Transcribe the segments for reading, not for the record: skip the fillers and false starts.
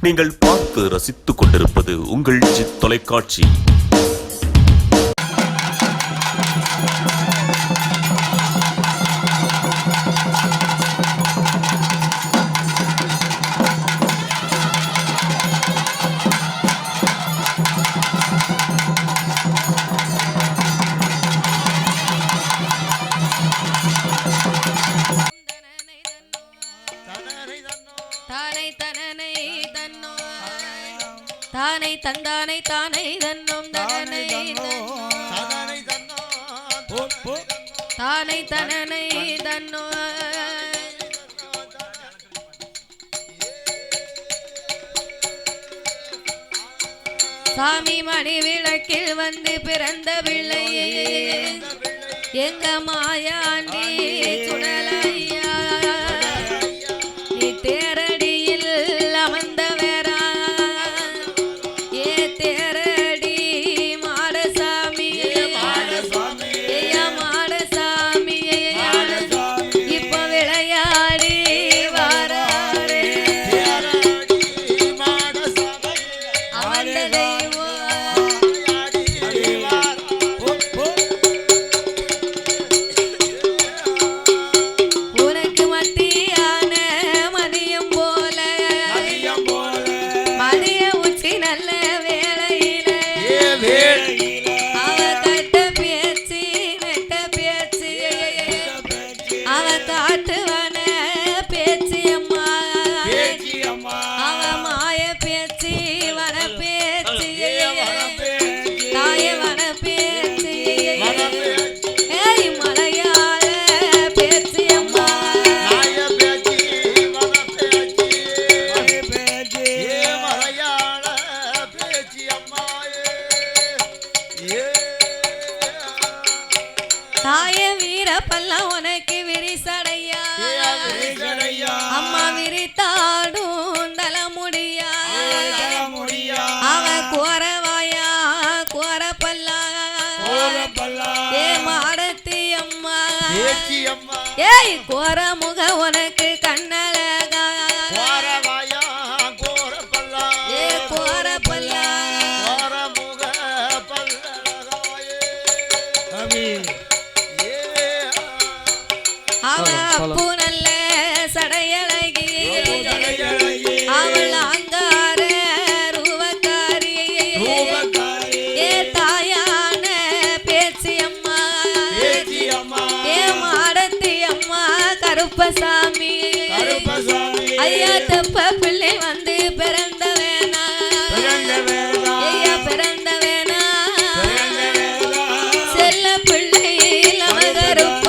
நீங்கள் பார்த்து ரசித்துக் கொண்டிருப்பது உங்கள் ஜித் தொலைக்காட்சி. தானை தந்தானை தானை தன்னும் தனனை தானை தனனை தன்னோ சாமி மணி விளக்கில் வந்து பிறந்த பிள்ளை எங்க மாயாண்டி சுடலையா நீ தேரடியில் அமர்ந்த உனக்கு விரிசடையா அம்மா விரித்தாடும் தலைமுடியா அவ கோரவாயா கோரப்பல்லா ஏ மாடத்தி அம்மா ஏய் கோரமுக உனக்கு கண்ணழகா ஏ கோரப்பல்லா அவ அப்பு நல்ல சடையழகி அவள் அங்கார ரூபக்காரி ஏ தாயான பேச்சு அம்மா ஏ மாடத்தி அம்மா கருப்பசாமி ஐயா தப்ப பிள்ளை வந்து பிறந்த வேணா ஐயா பிறந்த வேணா செல்ல பிள்ளை கருப்ப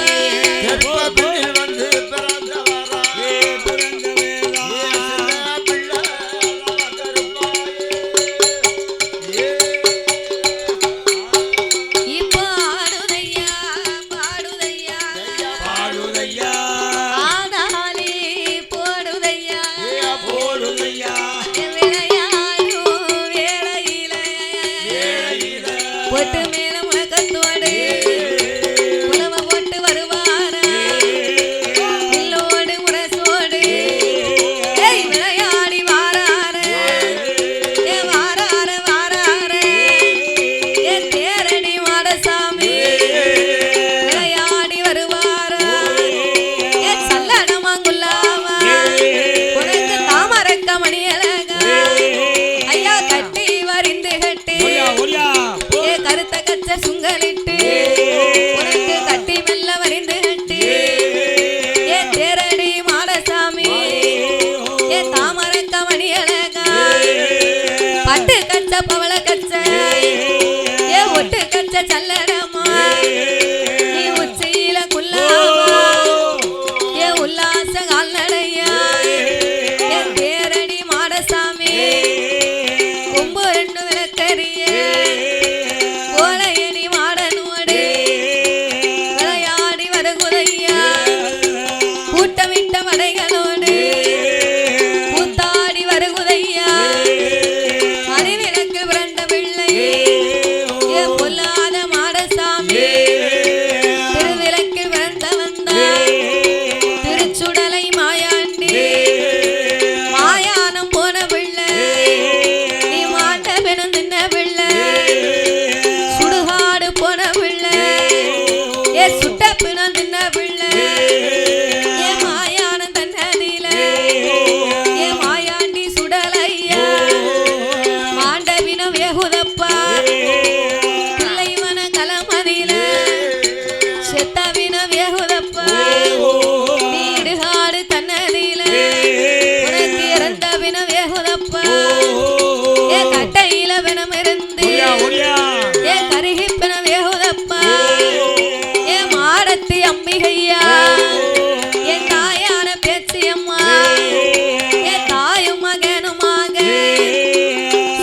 ஏ தாயும் மகனுமாக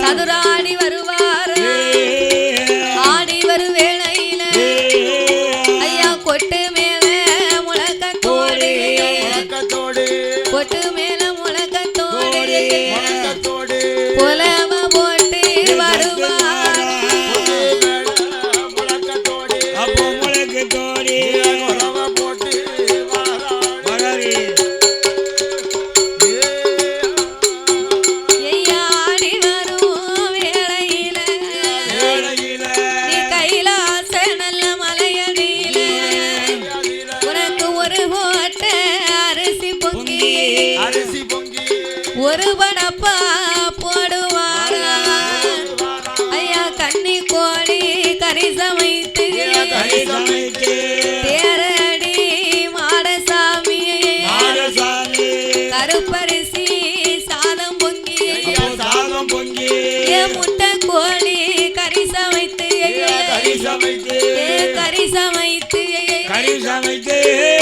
சதுராடி வருவார் ஆடி வரும் வேளையில ஐயா கொட்டு மேல முழக்கத்தோடு கொட்டு மேல முழக்கத்தோடு புலவ போட்டு வருவார் அப்போ முழக்கு தோடி வளரி ஐயா ஆடி வரும் வேளையில நீ கைலாச நல்ல மலையடியில உனக்கு ஒரு கோட்ட அரிசி பொங்கி ஒரு படப்பா போடுவாரா ஐயா கன்னி கோழி கறி சமைத்து தேரடி மாடசாமி கருப்பரிசி சாதம் பொங்கி ஏ முட்டை கோழி கறி சமைத்து கறி சமைத்து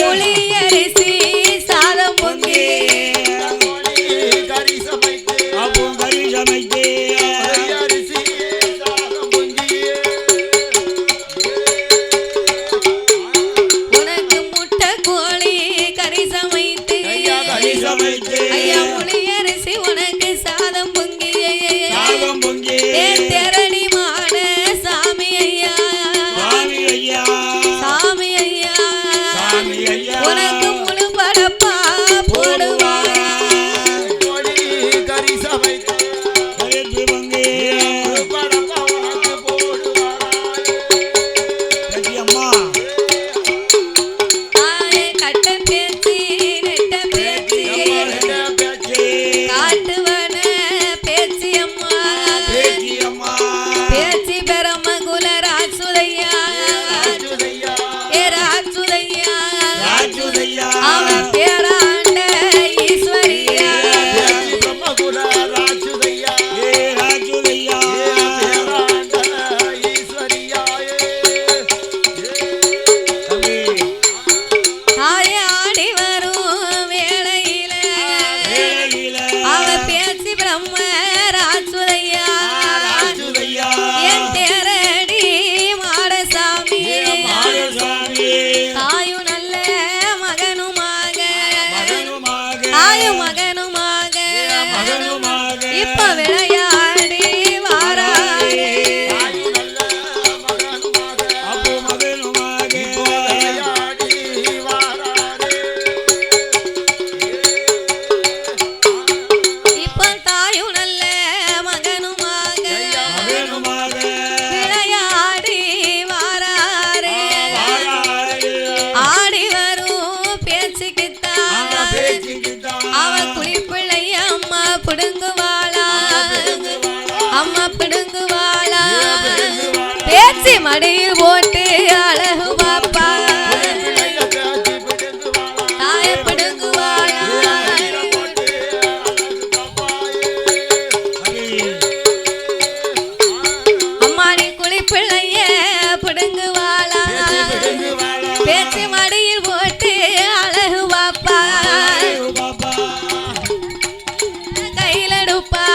புளி அரிசி சாதம் பொங்கி அப்போ கறி சமைத்து உனக்கு முட்டை கோழி கறி சமைத்து ஐயா புளி அரிசி உனக்கு சாதம் பொங்கி சாதம் பொங்கி ஏ தெரடி மாட சாமி ஐயா சாமி ஐயா உனக்கு முழு படப்பா போடுவாரா கருப்பு பொங்கி அம்மா ஆயே கட்ட பேச்சு நெட்ட பேச்சு காட்டுவன பேச்சு அம்மா அம்மா பேச்சு பெரமகுல ராசுதையா ஏ ராசுதையா அவன் பேராண்ட ஈஸ்வரியா ஆயே ஆடி வரும் வேளையில அவ பேச்சு பிரம்ம ராசுதையா என் தேரடி மாடசாமி தாயும் நல்ல மகனுமாக தாயும் மகனுமாக இப்ப விளையாடி வாராரே அப்போ மகனுமாக இப்ப தாயும் நல்ல மகனுமாக விளையாடி வாராரே ஆடி வரும் பேச்சுக்குத்தான் அவ குளிப்பிள்ளைய அம்மா பிடுங்குவாளா அம்மா பிடுங்குவாளா பேச்சு மடியில் போட்டு அழகு பாப்பா தாய பிடுங்குவாளா அம்மா நீ குளிப்பிள்ளைய பிடுங்குவாளா பேச்சு மடியில் போட்டு அழகு பாப்பா கையில எடுப்பா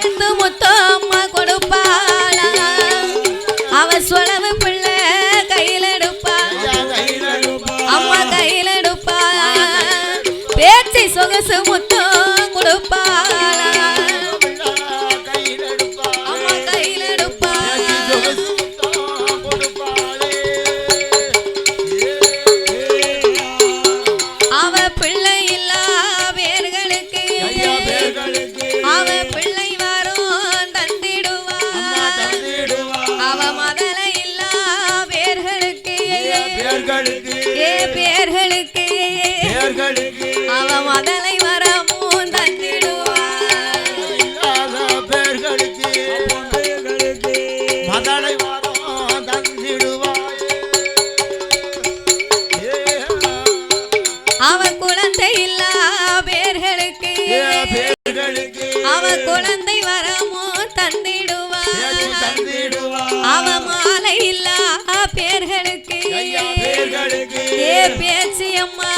இந்த முத்தோ அம்மா கொடுப்பாளா அவ சொலவு பிள்ளை கையில எடுப்பா அம்மா கையில எடுப்பா பேச்சு சொகசு முத்தோ கொடுப்பாளா அம்மா கையில எடுப்பா அவ பிள்ளை இல்லா பேர்களுக்கு அவ பிள்ளை வரும் தந்திடுவா அவ மதல இல்லா பேர்களுக்கு ஏ பேர்களுக்கு அவ மதலை வரமும் தந்திடுவா அவ குழந்தை இல்லா பேர்களுக்கு அவ குழந்தை வரமோ தந்திடுவா அவ மாலை இல்லா பேர்களுக்கு ஏ பேச்சி அம்மா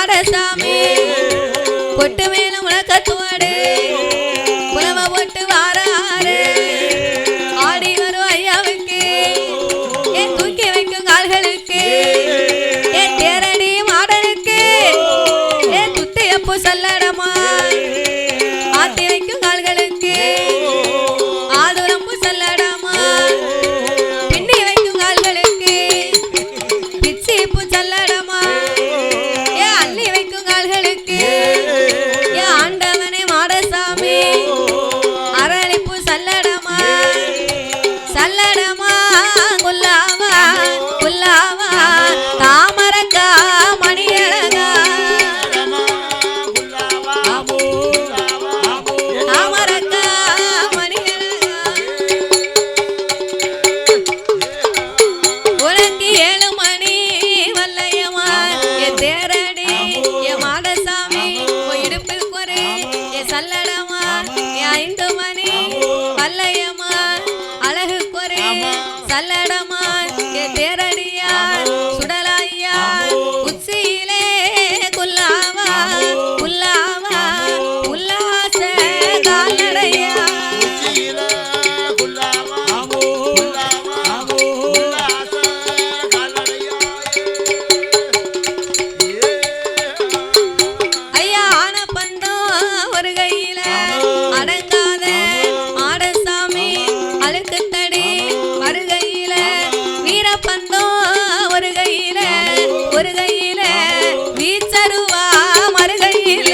மாடசாமி பொட்டு மேல முழக்கத்தோடு புலவ போட்டு வாராரு ஆடி வரும் ஐயாவுக்கு என் தூக்கி வைக்கும் கால்களுக்கு என் தேரடி மாடனுக்கு என் துத்தியப்பு சொல்லடமா ஆத்தி வைக்கும் கால்களுக்கு ஆதுரம்பு சொல்லடமா பின்னி வைக்கும் கால்களுக்கு பிச்சிப்பு சொல்லடமா ஏன் அள்ளி வைக்கும் கால்களுக்கு ஏன் ஆண்டவனே மாடசாமி அரளிப்பு சல்லடமா சல்லடமா குல்லாவா குல்லாவா தாமரக்கா மணியழகா தாமரக்கா மணியழகா உனக்கு 7 மணி வல்லையம்மா என் தேரடி என் மாடசாமி உன் இடுப்பில் குறை என் சல்லடமா என் 5 மணி வல்லையம்மா அழகு குறை சல்லடமா என் தேரடியா சுடலாயா உச்சியிலே குல்லாவா குல்லாவா உல்லாச கால்நடையா ஐயா ஆன பந்தம் ஒரு கையில அடங்காத மாடசாமி அழுக்குத்தடி மறுகையில வீரப்பந்தம் ஒரு கையில வீச்சருவா மறுகையில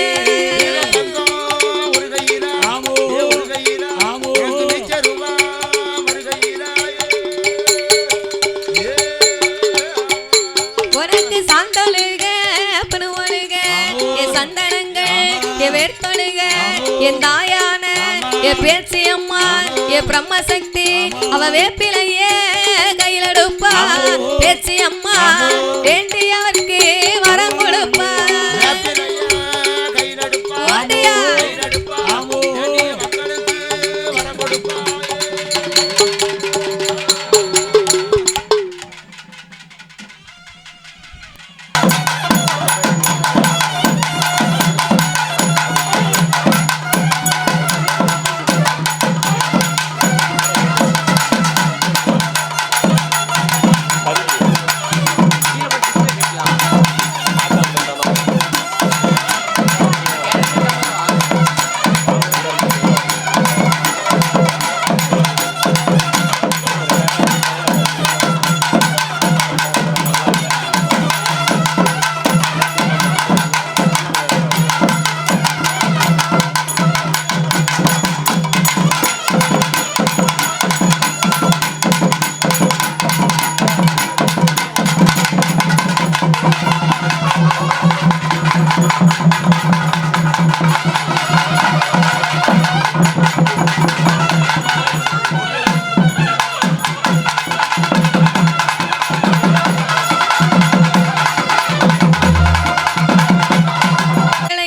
உனக்கு சாந்தொழுக பணுவொழுக என் சந்தனங்கள் என் வேர்த்தொழுக என் தாயான என் பேச்சியம்மா என் பிரம்மசக்தி அவ வேப்பிலையே கையிலெடுப்பா பேச்சியம்மா வேண்டியவர்க்கு வரம் கொடுப்பா ஓடியா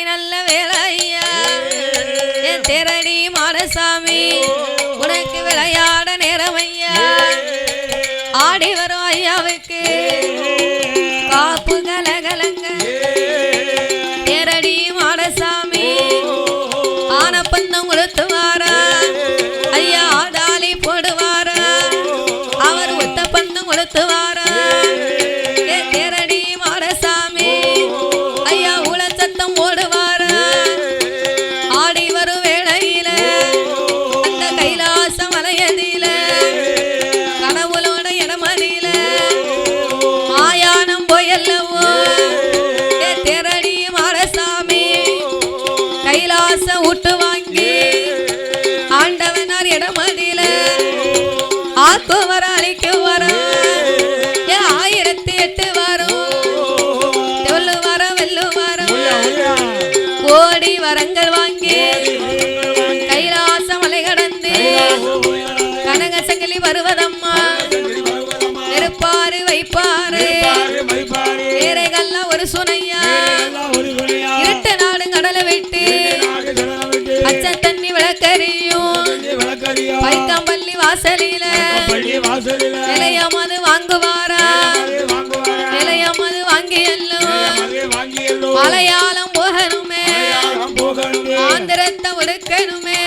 நல்ல வேலையா என் தேரடி மாடசாமி உனக்கு விளையாட நேரம் ஐயா ஆடி வரும் ஐயாவுக்கு காப்பு கலகலங்க தேரடி மாடசாமி ஆனப்பந்தம் கொடுத்துவாரா ஐயா ஆடாளி போடுவாரா அவர் ஒத்த பந்தம் கொடுத்துவாரா என் தேரடி மாடசாமி ஐயா உளச்சத்தம் ஓடுவாரா ஆடி வரும் வேளையில அந்த கைலாச மலையதில கடவுளோட இடமதில ஆயானம் போயல்லவோ என் தேரடி மாடசாமி கைலாச ஊட்டு வாங்கி ஆண்டவனார் இடமதில ஆக்கு வர அழிக்கு வர 1008 வரும் தெல்லு வர வெல்லு வரும் கோடி வரங்கள் வாங்கி கைலாச மலை கடந்து கனக சங்கிலி வருவதம்மா நெருப்பாரு வைப்பாரு ஏரைகள்லாம் ஒரு சுனையா இருட்டு நாடு கடலை விட்டு பச்சை தண்ணி விளக்கறியும் பைக்கம்பள்ளி வாசலில நிலையமது வாங்குவாரா நிலையமது வாங்கி எல்லோ மலையாளம் போகணுமே மலையாளம் போகணுமே ஆந்திரத்தை ஒடுக்கணுமே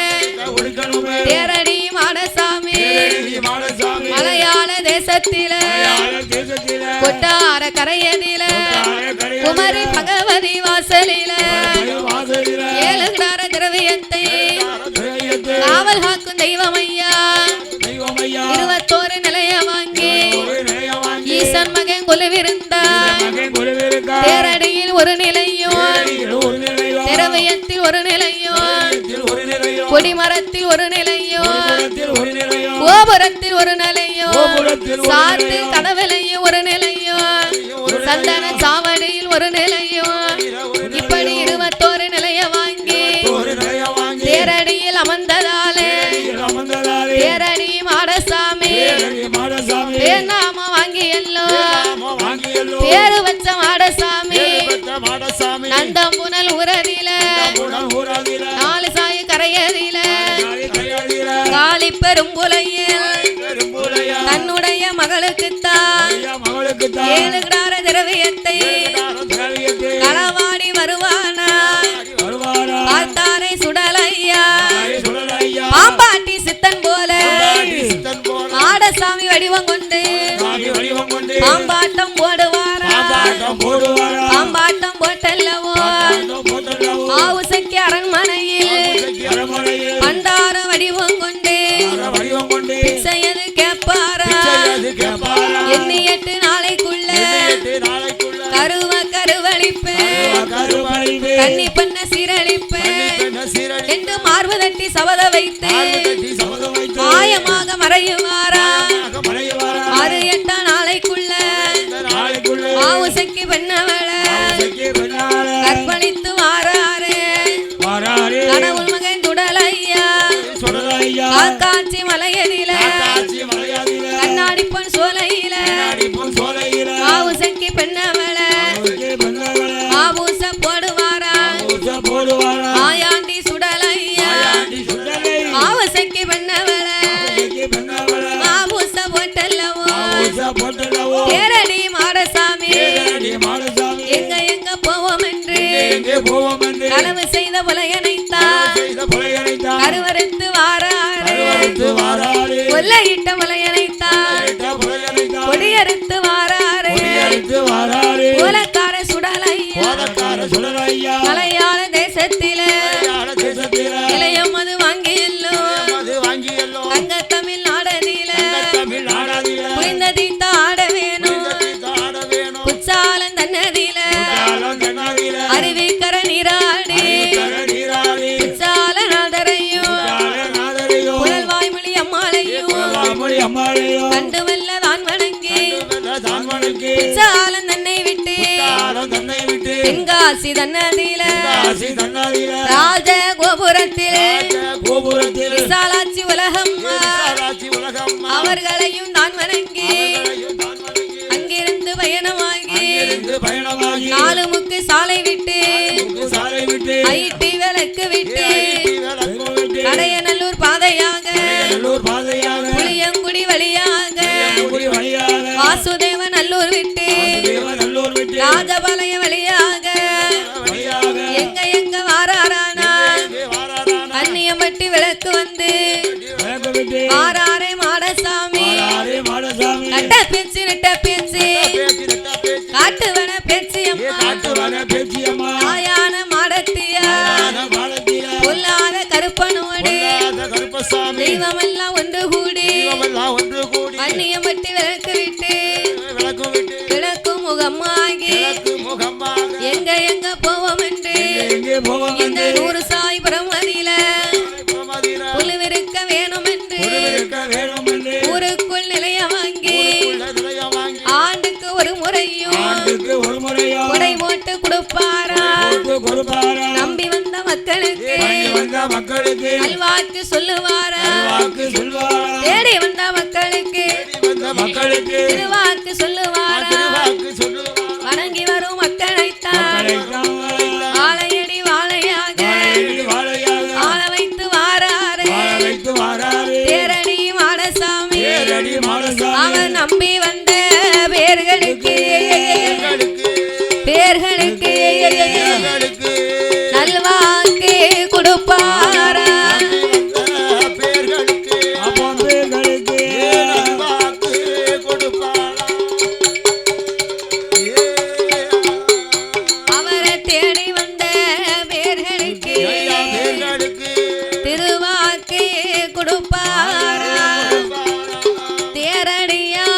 ஒடுக்கணுமே தேரடி மாடசாமி தேரடி மாடசாமி மலையாள தேசத்தில மலையாள தேசத்தில கொட்டார கரையதில கரையதில குமரி பகவதி வாசலில வாசலில ஏழுகிடார திரவியத்தை காவல் காக்கும் தெய்வமையா தெய்வமையா 21 நிலைய வாங்கி வாங்கி ஈசன் மகன் கொலுவிருந்தா மகன் கொலுவிருக்கா தேரடியில் ஒரு நிலையும் ஒரு நிலையோ திரவியத்தில் ஒரு நிலையும் ஒரு நிலையோ கொடிமரத்தில் ஒரு நிலையும் ஒரு நிலையோ கோபுரத்தில் ஒரு நிலையும் கோபுரத்தில் ஒரு சாத்து நிலையும் கதவிலையும் ஒரு நிலையும் சந்தன சாவடியில் ஒரு நிலையும் இப்படி 21 நிலைய வாங்கி ஒரு நிலையோ வாங்கி தேரடியில் அமர்ந்ததாலே அமர்ந்ததாலே தேரடி மாடசாமி மாடசாமி பேர்நாம வாங்கி எல்லோம் வாங்கி எல்லோ பேரு வச்ச மாடசாமி மாடசாமி நந்தம் புனல் உரதில ஊராதில 4 சாய் கரையதில கையாதில காளி பெரும்புலையில் பெரும்புலையா தன்னுடைய மகளுக்குத்தான் மகளுக்கு ஏழு கிடார திரவியத்தை களவாடி வருவானா வருவாரா பார்த்தாரை சுடலையா சுடலையா பாம்பாட்டி சித்தன் போல சித்தன் போல மாடசாமி வடிவம் கொண்டு வடிவம் கொண்டு பாம்பாட்டம் போடுவாரா பாம்பாட்டம் போடுவாரா பாம்பாட்டம் போட்டல்லவோ போட்டல்லவோ ஆவுசைக்கு அரண்மனையில் அரண்மனையில் பண்டார வடிவம் கொண்டு வடிவம் கொண்டு பிச்சையது கேட்பாரா அது கேப்பாரா எண்ணி 8 நாளைக்குள்ள நாளைக்குள்ள கருவளிப்பேன் கருவழிவே கன்னி பண்ண சீரழிப்பேன் சீரடி என்று மார்பு தட்டி சபத வைத்து சபதம் வைத்து மாயமாக மறையுவாரா மறைவாரா 6 8 நாளைக்குள்ள நாளைக்குள்ள ஆவுசைக்கு பெண்ணவள கற்பழித்து வாராரு வாராரே கடவுள் மகன் துடலையா சுடலையா காக்காட்சி மலையதில காட்சி மலையாதில கண்ணாடி பொன் சோலையில அடிப்போம் சோலையில ஆவுசைக்கு பெண்ணவள பெண்ணவள ஆபூச போடுவாரா ஊச போடுவாரா ஆயாண்டி சுடலையா ஆயாண்டி சுடலை ஆவுசைக்கு பெண்ணவள பெண்ணவள ஆபூச போட்டல்லவோ ஊச போட்டலவோ தேரடி மாடசாமி தேரடி மாடசாமி எங்க போவோம் என்று எங்கே போவோம் என்று களவு செய்த புலையனைத்தான் செய்த புலையனைத்தான் கருவறுத்து வாராரு கருவறுத்து வாராரே கொல்லையிட்ட புலையனைத்தான் புலையனைத்தான் கொடியறுத்து வாராரு கொடியறுத்து வாராரே மூலக்கார சுடலையா போதக்கார சுடலையா மலையாள தேசத்தில மலையாள தேசத்தில இளையம் அது வாங்கி எல்லோம் அது வாங்கி எல்லோ தங்க தமிழ் நாடனில தமிழ் நாடாதில புரிந்த தீத்த ஆட வேணும் ஆட வேணும் குச்சாலன் தன்னதில காலம் கண்ணாதில அருவிக்கர நீராடி நீராடி குச்சால நாதரையும் நாதரையோ புயல்வாய்மொழி அம்மாளையும் மொழி அம்மாளையோ கண்டு வல்ல தான் வணங்கி தான்மனுக்கு குச்சாலன் தன்னை விட்டு காலம் தன்னை விட்டு தென்காசி தன்னதில காசி தன்னாதில ராஜ கோபுரத்தில் கோபுரத்தில் விசாலாட்சி உலகம் விசாலாட்சி உலகம் அவர்களையும் தான் வணங்கி தான்மனுக்கு அங்கிருந்து பயணமாகி இருந்து பயணமாகி 4 முக்கு சாலை விட்டு சாலை விட்டு ஐட்டி விளக்கு விட்டு விளக்கு விட்டு கடையநல்லூர் பாதையாக நல்லூர் பாதையாக புளியங்குடி வழியாக குடி வழியாக வாசுதேவ நல்லூர் விட்டு நல்லூர் விட்டு ராஜபாளையம் வழியாக வழியாக எங்க வாராரானா வாராரான அந்நியம்பட்டி விளக்கு வந்து விளக்கு விட்டு ஆறாரே மாடசாமி வாராரே மாடசாமி நட்ட பேச்சு நட்ட பேச்சு காட்டுவன பேச்சு அம்மா காட்டுவன பேச்சியம்மா ஆயான மாடத்தியா பாலத்தில பொல்லாத கருப்பனோடு கருப்பசாமி தெய்வமெல்லாம் ஒன்று கூடி ஒன்று கூடி அந்நியம்பட்டி விளக்கு விட்டு விளக்கு விட்டு கிழக்கு முகமாகி முகமாக எங்க போவோம் என்று எங்கே போவோம் இந்த 100 சாய் பிரமதியில பிரமதியில புழுவிருக்க வேணும் என்று இருக்க வேணும் என்று ஊருக்குள் நிலைய வாங்கி நிலைய வாங்கி ஆண்டுக்கு ஒரு முறையும் ஆண்டுக்கு ஒரு முறையா கொடை போட்டு கொடுப்பாரா கொடுப்பாரா நம்பி வந்த மக்களுக்கு வந்த மக்களுக்கு நல்வாக்கு சொல்லுவாரா வாக்கு சொல்வாரா தேடி வந்த மக்களுக்கு வந்த மக்களுக்கு திருவாக்கு சொல்லுவாரா வாக்கு சொல்லுவாரா வணங்கி வரும் மக்களைத்தான் ஆலையடி வாழையாக வாழையாக ஆள வைத்து வாராரு வைத்து வாராரு தேரடி மாடசாமி தேரடி மாடசாமி அவன் நம்பி வந்த பேர்களுக்கு பேர்களுக்கு பேர்களுக்கு நல்வாக்கு கொடுப்பாரா பேர்களுக்கு பேர்களுக்கு வாக்கு கொடுப்பாரா அவரை தேடி வந்த பேர்களுக்கு பேர்களுக்கு திருவாக்கு கொடுப்பாரா தேரடியா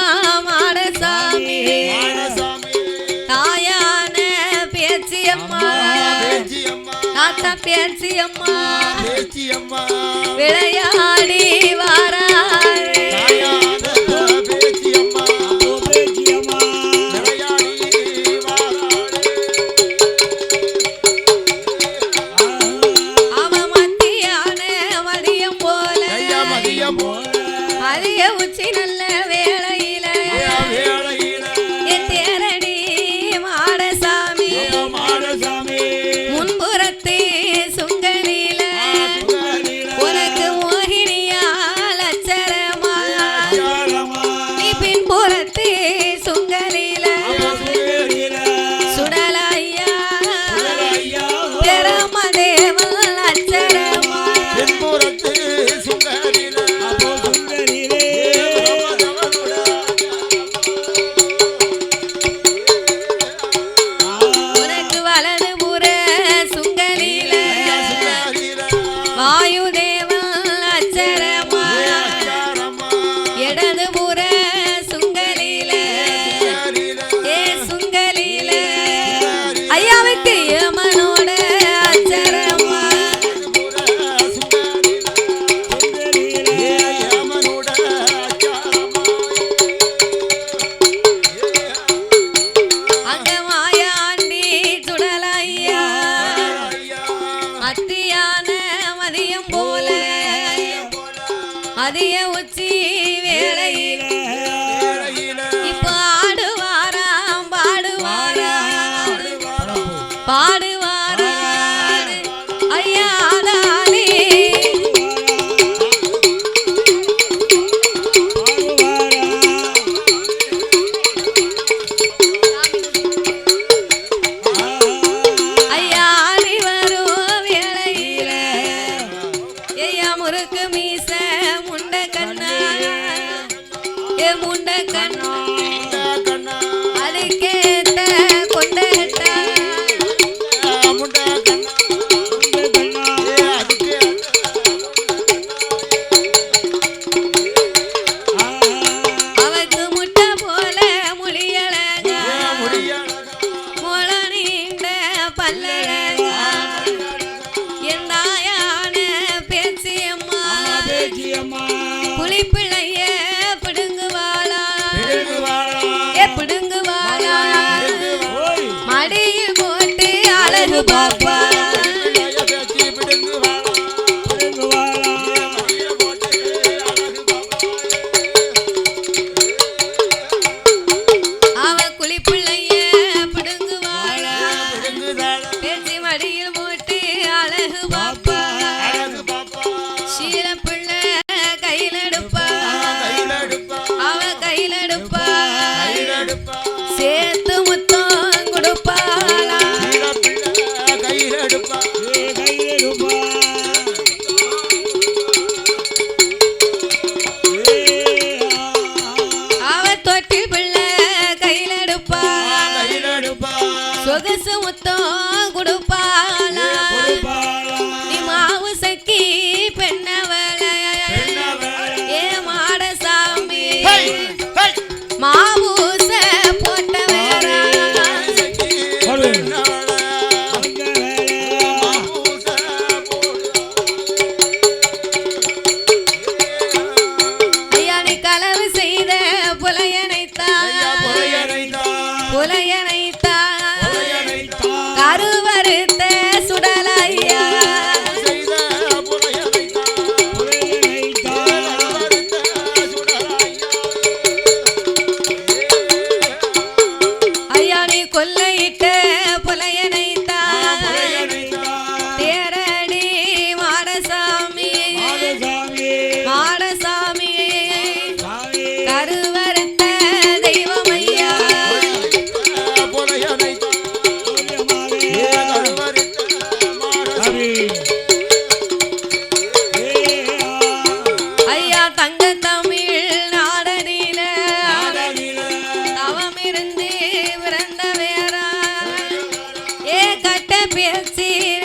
மாடசாமி தாயான பேச்சியம்மா தாத்தா பேச்சியம்மா விளையாடி வாராரு பேச்சியம்மா அவ மத்தியான மதியம் போல அதிக உச்சி நல்ல வேளையில என் தேரடி மாடசாமி முன்புறத்து சுங்கனில உனக்கு மோகினியா லட்சரமா நீ பின்புறத்து சுங்கலில சுடலையா பெருமதேவன் லட்சரமா உனக்கு வலது புற சுங்கலில வாயுதேவன் அச்சரமா இடது புற சுங்கலில ஏ சுங்கலில ஐயாவுக்கு யமனோட அச்சரமா அங்க மாயாண்டி சுடலையா அத்தியான மதியம் போல அதிக உச்சி வேளையில இப்ப ஆடுவாராம் பாடுவாராம் ஐயா தானே ஐயா ஆடி வரும் வேளையில ஐயா முறுக்கு மீச முண்ட கண்ணா ஏ முண்ட கண்ணா அதுக்கேத்த கொண்டகட்டா அவக்கு முட்டை போல முடியலகா முள நீண்ட பல்லழகா என் தாயான பேச்சியம்மா புலிப்பிள்ளைய பிடுங்குவாளா ஏ பிடுங்குவாளா மடியில் போட்டு அழகு பாப்பா அவ குளிப்பிள்ளைய பிடுங்குவாளா பேச்சு மடியில் போட்டு அழகு பாப்பா சீலப்பிள்ளை கையில் எடுப்பா அவ கையில் எடுப்பா சேர்த்து முத்தம் கொடுப்பாளா அவ தொட்டி பிள்ளை கையில் எடுப்பா சொகுசு முத்தம் கொடுப்பாளா பேச்சு